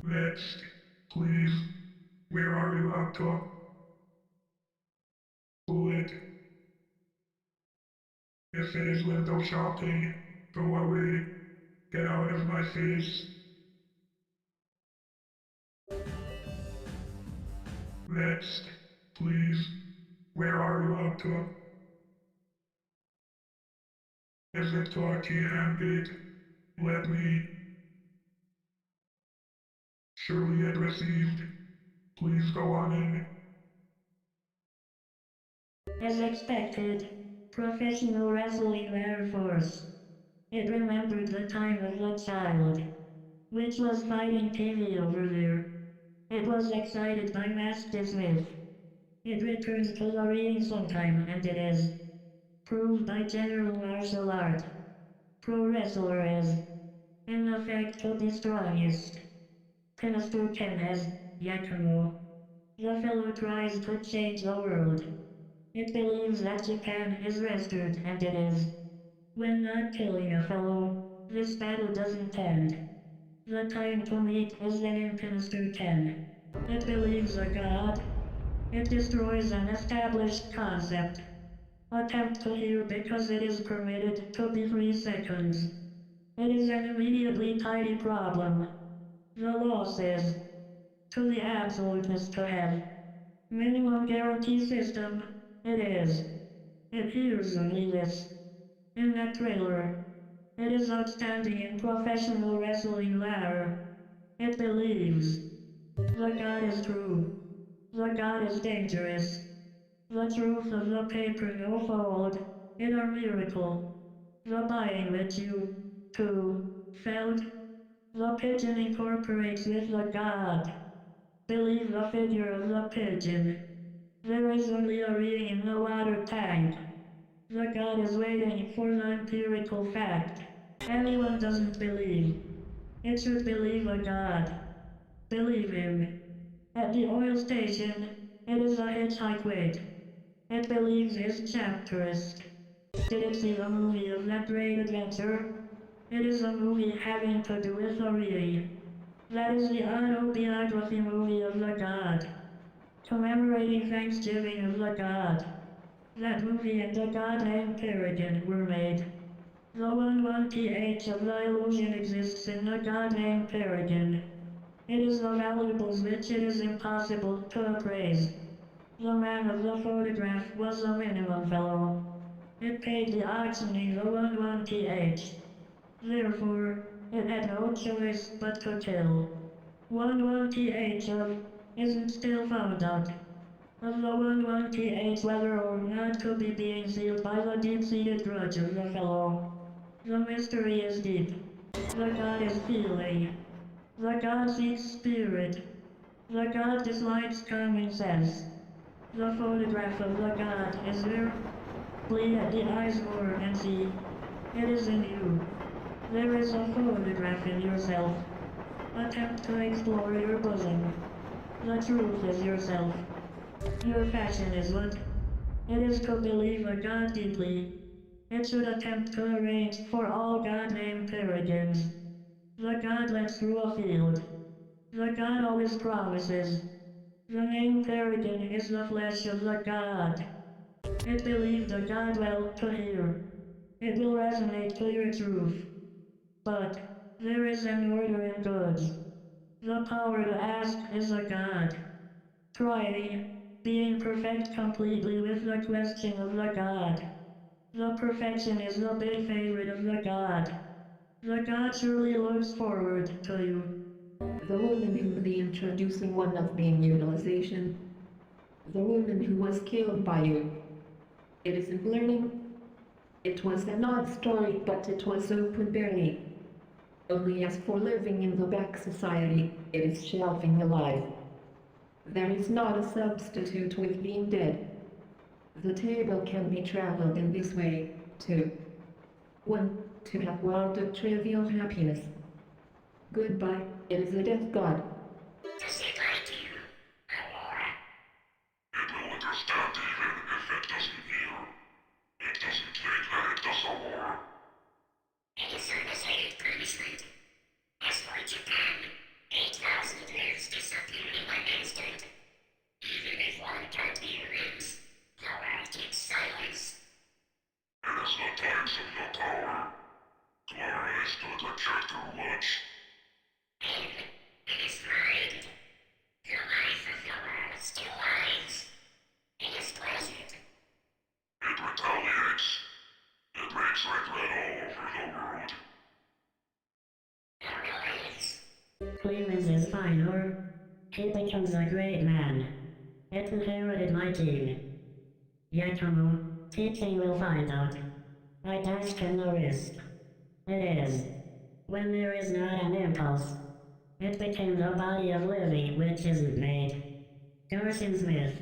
Next, please. Where are you up to? Bullet. If it is window shopping, go away. Get out of my face. Next, please. Where are you up to? Is it talkie and big? Let me. Surely it received. Please go on in. As expected, professional wrestling Air Force. It remembered the time of the child, which was fighting TV over there. It was excited by Master Smith. It returns to the ring sometime and it is proved by general martial art. Pro wrestler is, in effect, to be strongest. Minister Ken has Yakumo. The fellow tries to change the world. It believes that Japan is restored and it is. When not killing a fellow, this battle doesn't end. The time to meet is then in Minister Ken. It believes a god. It destroys an established concept. Attempt to hear because it is permitted to be 3 seconds. It is an immediately tidy problem. The law says, to the absolutist to have. Minimum guarantee system, it is. It hears only this. In that trailer. It is outstanding in professional wrestling lore. It believes. The God is true. The God is dangerous. The truth of the paper no fold. It a miracle. The buying which you, too, felt. The pigeon incorporates with the God. Believe the figure of the pigeon. There is only a ring in the water tank. The God is waiting for the empirical fact. Anyone doesn't believe. It should believe a God. Believe him. At the oil station, it is a hitchhike wait. It believes his chapterist. Did it see the movie of that great adventure? It is a movie having to do with a really. That is the autobiography movie of the God. Commemorating Thanksgiving of the God. That movie and the God named Peregrine were made. The 1-1th of the illusion exists in the God named Peregrine. It is the valuables which it is impossible to appraise. The man of the photograph was a minimum fellow. It paid the auctioning the 1-1th. Therefore, it had no choice but to kill. 1-1th of isn't still found out. Of the 1-1th whether or not to be being sealed by the deep-seated grudge of the fellow. The mystery is deep. The God is feeling. The God seeks spirit. The God dislikes common sense. The photograph of the God is there. Bleed at the eyes more and see. It is in you. There is a photograph in yourself. Attempt to explore your bosom. The truth is yourself. Your passion is what? It is to believe a God deeply. It should attempt to arrange for all God-named peregrines. The God lets through a field. The God always promises. The name peregrine is the flesh of the God. It believes the God well to hear. It will resonate to your truth. But there is an order in goods. The power to ask is a God. Trying, being perfect completely with the question of the God. The perfection is the big favorite of the God. The God surely looks forward to you. The woman who the introducing one of being utilization. The woman who was killed by you. It isn't learning. It was an odd story, but it was open barely. Only as for living in the back society, it is shelving alive. There is not a substitute with being dead. The table can be traveled in this way, too. 1. To have wanted trivial happiness. Goodbye, it is a death god. To say bye to you, Aurora. It will understand even if it doesn't feel. It doesn't treat like the Aurora. It is on the side of punishment. As for Japan, 8,000 for lunch. It is right. The life of the world still lies. It is pleasant. It retaliates. It makes regret all over the world. It relates. Clemens is fine, or he becomes a great man. It inherited my gene. Yakumo, teaching will find out. I task him the risk. It is. When there is not an impulse, it becomes a body of living which isn't made. Carson Smith,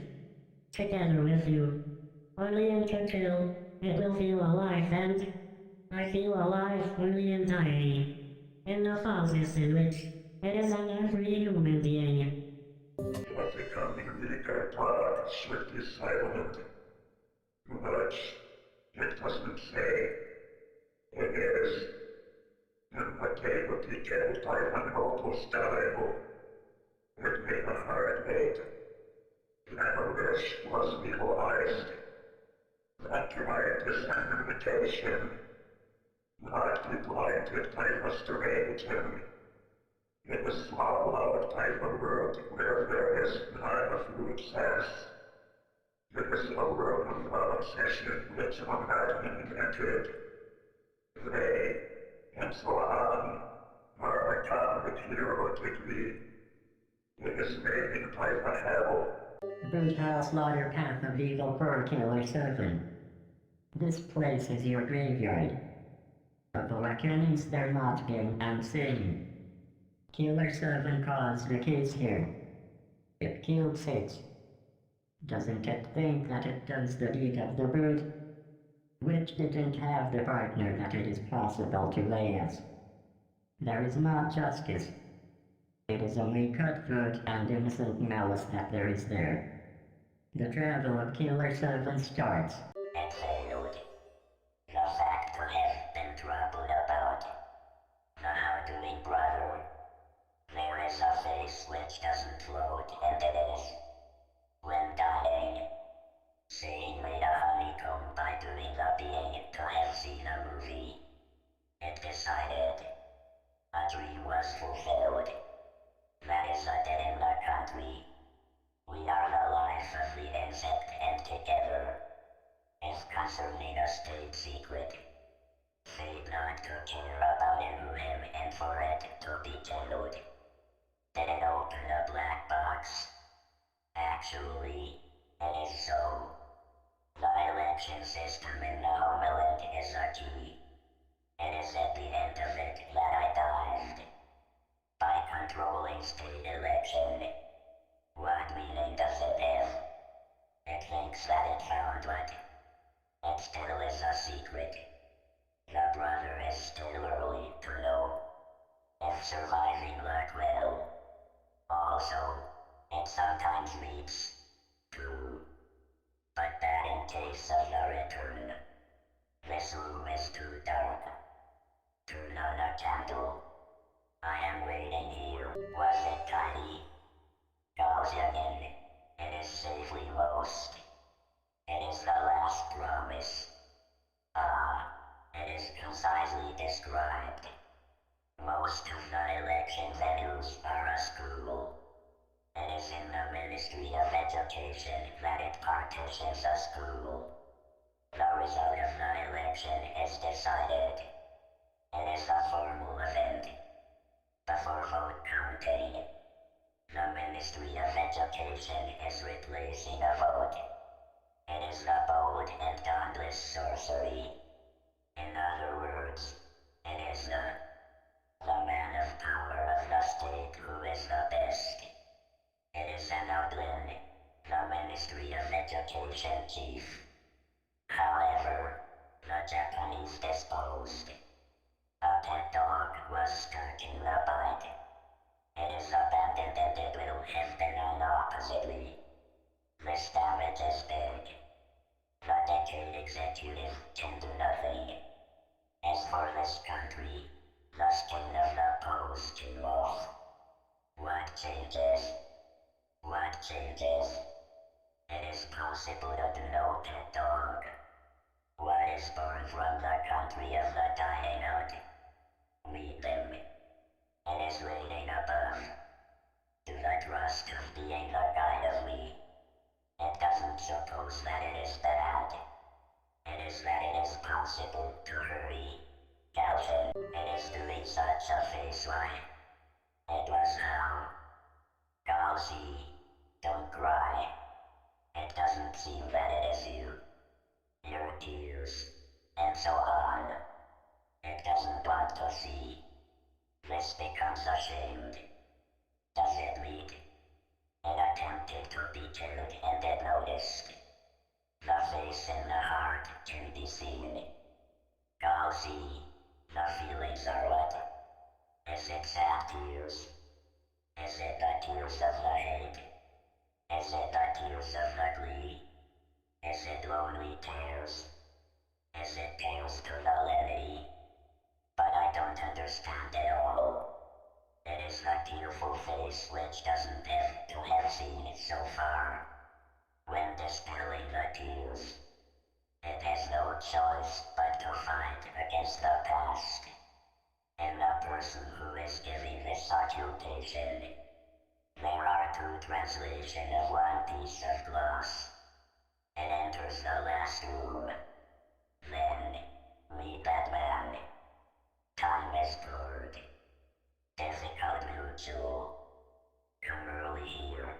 together with you. Only in kill, it will feel alive, and I feel alive only in tiny. In the falseness in which it is an every human being. But becoming weaker part swiftly silent. Much it doesn't say. It is. And what they would be killed by one hopeless style. It made a hard hate. Never wish was realized. That right is an invitation. Not be blinded by restoration. It was swallowed out by the world where there is not a few excess. It was a world of obsession which one had invented. They, and so on, are atomic hero degree. It is made by the hell. Brutal slaughter path of evil for Killer7. This place is your graveyard. Of the reckonings there not being unseen. Killer7 caused the case here. It killed 6. Doesn't it think that it does the deed of the brute? Which didn't have the partner that it is possible to lay as. There is not justice. It is only cutthroat and innocent malice that there is there. The travel of Killer7 starts. It failed. The fact to have been troubled about. The how-doing brother. There is a face which doesn't float, and it is. When dying, seeing made a honeycomb by doing the being to have seen a movie. It decided. A dream was fulfilled. That is a dead in the country. We are the life of the insect, and together is concerning a state secret. Fate not to care about him and for it to be killed. Did it open a black box? Actually, it is so. The election system in the homeland is a key. It is at the end of it that I dived. By controlling state election. What meaning does it have? It thinks that it found what? It still is a secret. The brother is still early to know if surviving luck will. Also, it sometimes leads to, but that in case of the return. This room is too dark. Turn on a candle. I am waiting here. Was it tiny? Goes in. It is safely most. It is the last promise. It is concisely described. Most of the election venues are a school. It is in the Ministry of Education that it partitions a school. The result of the election is decided. It is a formal event. Before vote counting, the Ministry of Education is replacing a vote. It is the bold and dauntless sorcery. In other words, it is the man of power of the state who is the best. It is an outland, the Ministry of Education chief. However, the Japanese disposed. A pet dog was stuck in the bite. It is abandoned and it will have been done oppositely. This damage is big. The decade executive can do nothing. As for this country, the skin of the pose came off. What changes? What changes? It is possible to do no pet dog. What is born from the country of the dying out? Meet them. why. It was how. Gauzy, don't cry. It doesn't seem that it is you. Your tears, and so on. It doesn't want to see. This becomes ashamed. Does it lead? It attempted to be killed and it noticed. The face and the heart can be seen. Gauzy, the feelings are what? Is it sad tears? Is it the tears of the hate? Is it the tears of the glee? Is it lonely tears? Is it tears to the levity? But I don't understand it all. It is the tearful face which doesn't have to have seen it so far. When dispelling the tears, it has no choice but to fight against the past. In the person who is giving this occupation, there are two translations of one piece of glass. It enters the last room. Then, meet that man. Time is blurred. Difficult mutual. Come early here.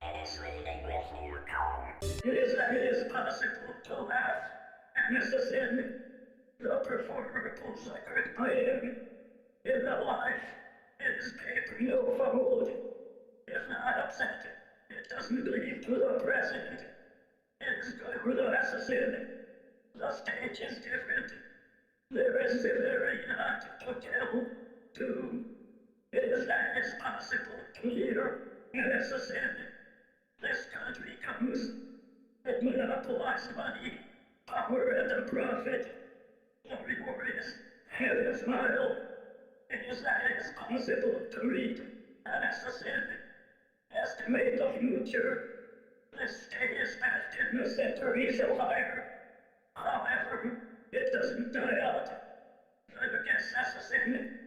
It is waiting with new car. It is possible to laugh and assassin. The performer pulls a grip by him. In the life, it is paper no fold. If not upset, it doesn't lead to the present. It is good for the assassin. The stage is different. There is very not to tell, too. It is that it's possible to hear an assassin. This country comes. It monopolizes money, power, and the profit. The reward is heaven smile. It is that it is possible to read an assassin. Estimate the future. This state is fast in the centuries of fire. However, it doesn't die out. The guest assassin,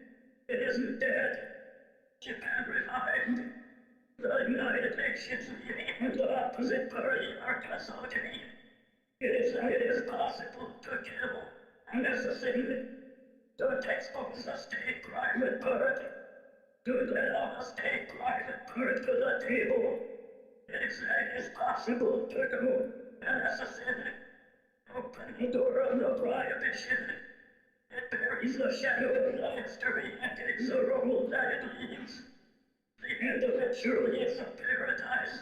it isn't dead. Japan revived. The United Nations meeting and the opposite party are consulting. It is possible to kill an assassin. Don't expose the state private part. Don't let all the state private part to the table. It is possible to go an assassin. Open the door of the prohibition. It buries the shadow of the history and digs a role that it leaves. The end of it surely is a paradise.